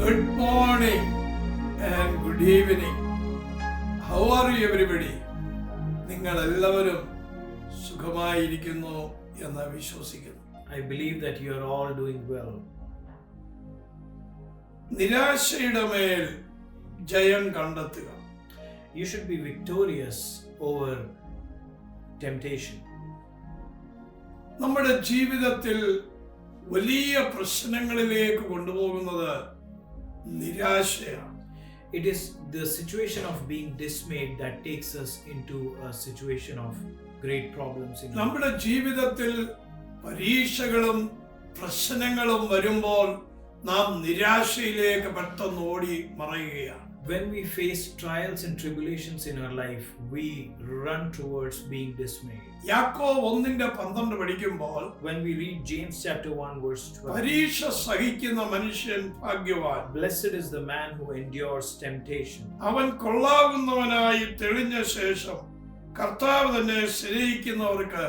Good morning and good evening. How are you everybody? നിങ്ങൾ എല്ലാവരും സുഖമായിരിക്കുന്നു എന്ന് വിശ്വസിക്കുന്നു. I believe that you are all doing well. നിരാശയുടെ മേൽ ജയം കണ്ടെത്തുക. You should be victorious over temptation. നമ്മുടെ ജീവിതത്തിൽ വലിയ പ്രശ്നങ്ങളിലേക്ക് കൊണ്ടുപോകുന്നത് നിരാശയാണ്. It is the situation of being dismayed that takes us into a situation of great problems in life. നമ്മുടെ ജീവിതത്തിൽ പരീക്ഷകളും പ്രശ്നങ്ങളും വരുമ്പോൾ നാം നിരാശയിലേക്ക് പെട്ടെന്ന് ഓടി മറയുകയാണ്. When we face trials and tribulations in our life, we run towards being dismayed. യാക്കോബ് 1:12 പഠിക്കുമ്പോൾ When we read James chapter 1 verse 12, പരീക്ഷ സഹിക്കുന്ന മനുഷ്യൻ ഭാഗ്യവാൻ. blessed is the man who endures temptation. അവൻ കൊള്ളാവുന്നവനായി തെളിഞ്ഞ ശേഷം കർത്താവ് തന്നെ സ്നേഹിക്കുന്നവർക്ക്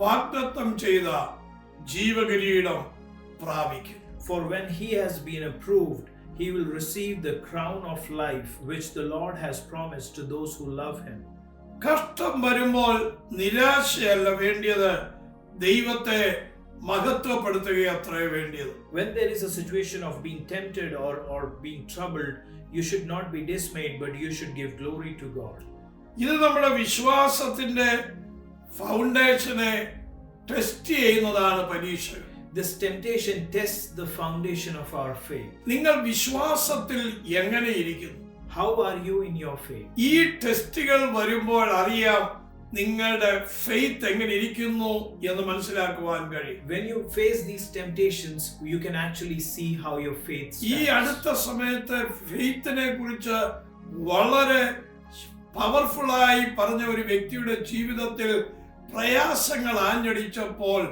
വാഗ്ദത്തം ചെയ്ത ജീവകിരീടം പ്രാപിക്കും. For when he has been approved, he will receive the crown of life which the Lord has promised to those who love him. കഷ്ടം വരുമ്പോൾ നിരാശയല്ല വേണ്ടിയത്, ദൈവത്തെ മഹത്വപ്പെടുത്തുകയത്രേ വേണ്ടിയത്. When there is a situation of being tempted or being troubled, you should not be dismayed, but you should give glory to God. ഇത് നമ്മുടെ വിശ്വാസത്തിന്റെ ഫൗണ്ടേഷനെ test ചെയ്യുന്നതാണ് പരീക്ഷകൾ. This temptation tests the foundation of our faith. നിങ്ങൾ വിശ്വാസത്തിൽ എങ്ങനെ ഇരിക്കുന്നു? How are you in your faith? ഈ ടെസ്റ്റുകൾ വരുമ്പോൾ അറിയാം നിങ്ങളുടെ ഫെയ്ത്ത് എങ്ങനെ ഇരിക്കുന്നു എന്ന് മനസ്സിലാക്കുവാൻ കഴിയും. When you face these temptations, you can actually see how your faith ഈ stands. അടുത്ത സമയത്ത് ഫെയ്ത്തിനെ കുറിച്ച് വളരെ പവർഫുള്ളായി പറഞ്ഞ ഒരു വ്യക്തിയുടെ ജീവിതത്തിൽ പ്രയാസങ്ങൾ ആഞ്ഞടിച്ചപ്പോൾ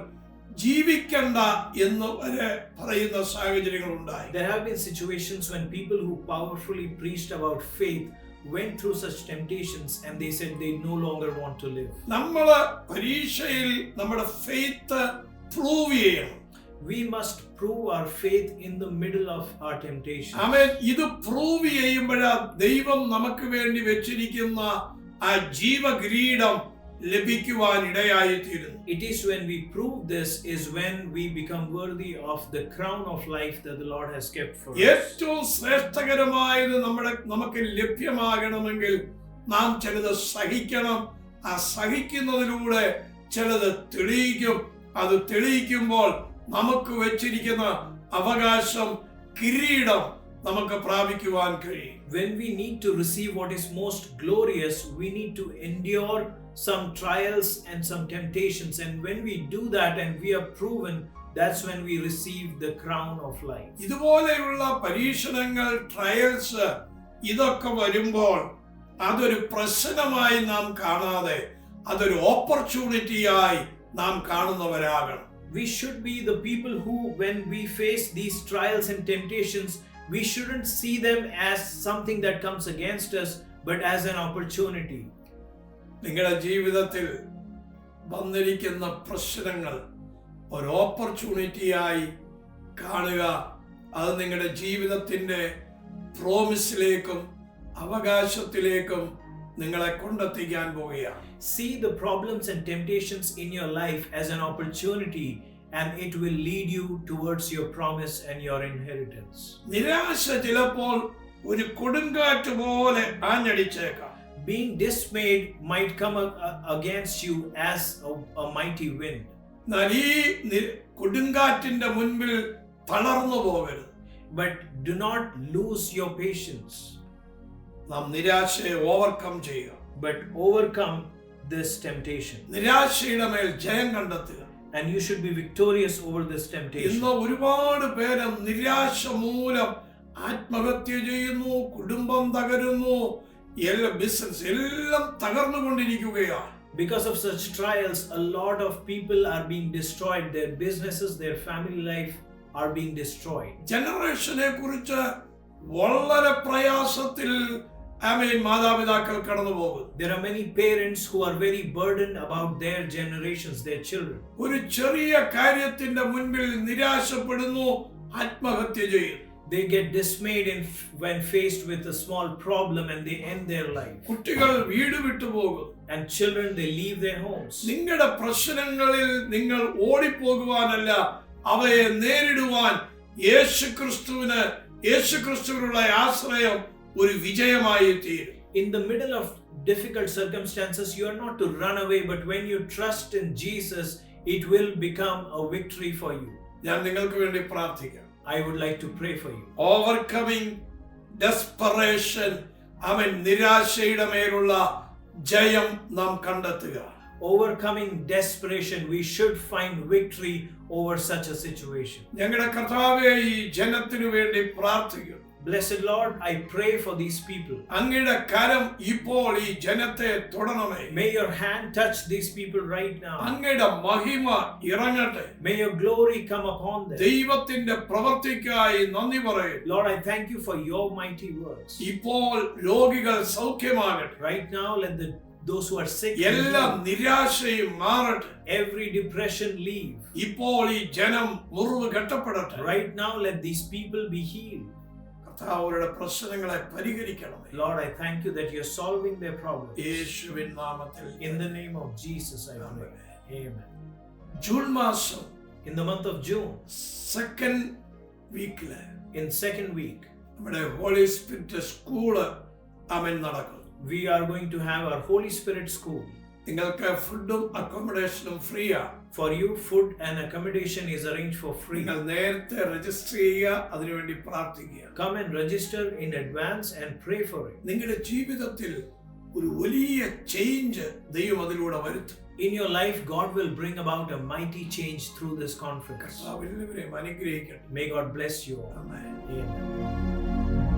ജീവിക്കണ്ട എന്ന് വരെ പറയുന്ന സാഹചര്യങ്ങൾ ഉണ്ടായി. There have been situations when people who powerfully preached about faith went through such temptations and they said they no longer want to live. നമ്മള് പരീക്ഷയിൽ നമ്മുടെ ഫെയ്ത്ത് പ്രൂവ് ചെയ്യണം. We must prove our faith in the middle of our temptation. ആമേൻ. ഇത് prove ചെയ്യുമ്പോഴാ ദൈവം നമുക്ക് വേണ്ടി വെച്ചിരിക്കുന്ന ആ ജീവകിരീടം ലഭിക്കുവാൻ ഇടയായിത്തീരുന്നു. It is when we prove this is when we become worthy of the crown of life that the Lord has kept for us. ഏറ്റവും ശ്രേഷ്ഠകരമായത് നമുക്ക് ലഭ്യമാകണമെങ്കിൽ നാം ചിലത് സഹിക്കണം. ആ സഹിക്കുന്നതിലൂടെ ചിലത് തെളിയിക്കും. അത് തെളിയിക്കുമ്പോൾ നമുക്ക് വെച്ചിരിക്കുന്ന അവകാശം കിരീടം നമുക്ക് പ്രാപിക്കുവാൻ കഴിയും. When we need to receive what is most glorious, we need to endure some trials and some temptations, and when we do that and we are proven, that's when we receive the crown of life. ഇതുപോലെയുള്ള പരീക്ഷണങ്ങൾ, trials ഇതൊക്കെ വരുമ്പോൾ അതൊരു പ്രശ്നമായി നാം കാണാതെ അതൊരു ഓപ്പർച്യൂണിറ്റിയായി നാം കാണുന്നവരാകണം. We should be the people who, when we face these trials and temptations, we shouldn't see them as something that comes against us, but as an opportunity. നിങ്ങളുടെ ജീവിതത്തിൽ വന്നിരിക്കുന്ന പ്രശ്നങ്ങൾ ഒരു ഓപ്പർച്യൂണിറ്റിയായി കാണുക. അത് നിങ്ങളുടെ ജീവിതത്തിന്റെ പ്രോമിസിലേക്കും അവകാശത്തിലേക്കും നിങ്ങളെ കൊണ്ടെത്തിക്കാൻ പോവുകയാണ്. See the problems and temptations in your life as an opportunity, and it will lead you towards your promise and your inheritance. നിരാശ ചിലപ്പോൾ ഒരു കൊടുങ്കാറ്റ് പോലെ ആഞ്ഞടിച്ചേക്കാം. Being dismayed might come against you as a mighty wind. എന്നാൽ ഈ കൊടുങ്കാറ്റിന്റെ മുൻപിൽ തളർന്നു പോകരുത്. But do not lose your patience. നാം നിരാശയെ ഓവർകം ചെയ്യുക. But overcome this temptation. നിരാശയുടെ മേൽ ജയം കണ്ടെത്തുക. And you should be victorious over this temptation. ഇന്ന് ഒരുപാട് പേര് നിരാശ മൂലം ആത്മഹത്യ ചെയ്യുന്നു, കുടുംബം തകരുന്നു, ബിസിനസ് എല്ലാം തകർന്നുകൊണ്ടിരിക്കുകയാണ്. Because of such trials, a lot of people are being destroyed. Their businesses, their family life are being destroyed. ജനറേഷനെ കുറിച്ച് വളരെ പ്രയാസത്തിൽ മാതാപിതാക്കൾ കടന്നു പോകുന്നു. There are many parents who are very burdened about their generations, their children. ഒരു ചെറിയ കാര്യത്തിന്റെ മുൻപിൽ നിരാശപ്പെടുന്നു, ആത്മഹത്യ ചെയ്യും. They get dismayed when faced with a small problem and they end their life. കുട്ടികൾ വീട് വിട്ടു പോകും. And children, they leave their homes. നിങ്ങളുടെ പ്രശ്നങ്ങളിൽ നിങ്ങൾ ഓടിപ്പോകുവാനല്ല, അവയെ നേരിടുവാൻ യേശുക്രിസ്തുവിനുള്ള ആശ്രയം ഒരു വിജയമായി തീരും. In the middle of difficult circumstances, you are not to run away, but when you trust in Jesus, it will become a victory for you. ഞാൻ നിങ്ങൾക്ക് വേണ്ടി പ്രാർത്ഥിക്കാം. I would like to pray for you. Overcoming desperation, നിരാശയുടെ മേലുള്ള ജയം നാം കണ്ടെത്തുക. Overcoming desperation, we should find victory over such a situation. ഞങ്ങളുടെ കർത്താവേ, ഈ ജനത്തിനു വേണ്ടി പ്രാർത്ഥിക്കുന്നു. Blessed Lord, I pray for these people. അങ്ങയുടെ കരം ഇപ്പോൾ ഈ ജനത്തെ തൊടണമേ. May your hand touch these people right now. അങ്ങയുടെ മഹിമ ഇറങ്ങട്ടെ. May your glory come upon them. ദൈവത്തിന്റെ പ്രവൃത്തിക്കായി നന്ദി പറയുന്നു. Lord, I thank you for your mighty works. ഇപ്പോൾ രോഗികൾ സൗഖ്യമാകട്ടെ. Right now, let those who are sick, എല്ലാ നിരാശയും മാറട്ടെ. every depression leave. ഇപ്പോൾ ഈ ജനം മുറിവ് കെട്ടപ്പെടട്ടെ. Right now, let these people be healed. അവരുടെ പ്രശ്നങ്ങളെ പരിഹരിക്കണമേ. Lord, I thank you that you're solving their problems. യേശുവിൻ നാമത്തിൽ. In the name of Jesus, I pray. Amen. June മാസം, in the month of June, second വീക്കില്, in second week, നമ്മുടെ holy spirit school നടക്കും. We are going to have our Holy Spirit school. നിങ്ങൾക്ക് ഫുഡും അക്കോമഡേഷനും free ആണ്. For you, food and accommodation is arranged for free. നിങ്ങൾ നേരത്തെ register ചെയ്യുക, അതിനുവേണ്ടി പ്രാർത്ഥിക്കുക. Come and register in advance and pray for it. നിങ്ങളുടെ ജീവിതത്തിൽ ഒരു വലിയ ചേഞ്ച് ദൈവം അതിലൂടെ വരുത്തും. In your life, God will bring about a mighty change through this conference. എല്ലാവരെയും അനുഗ്രഹിക്കട്ടെ. May God bless you all. Amen. Amen.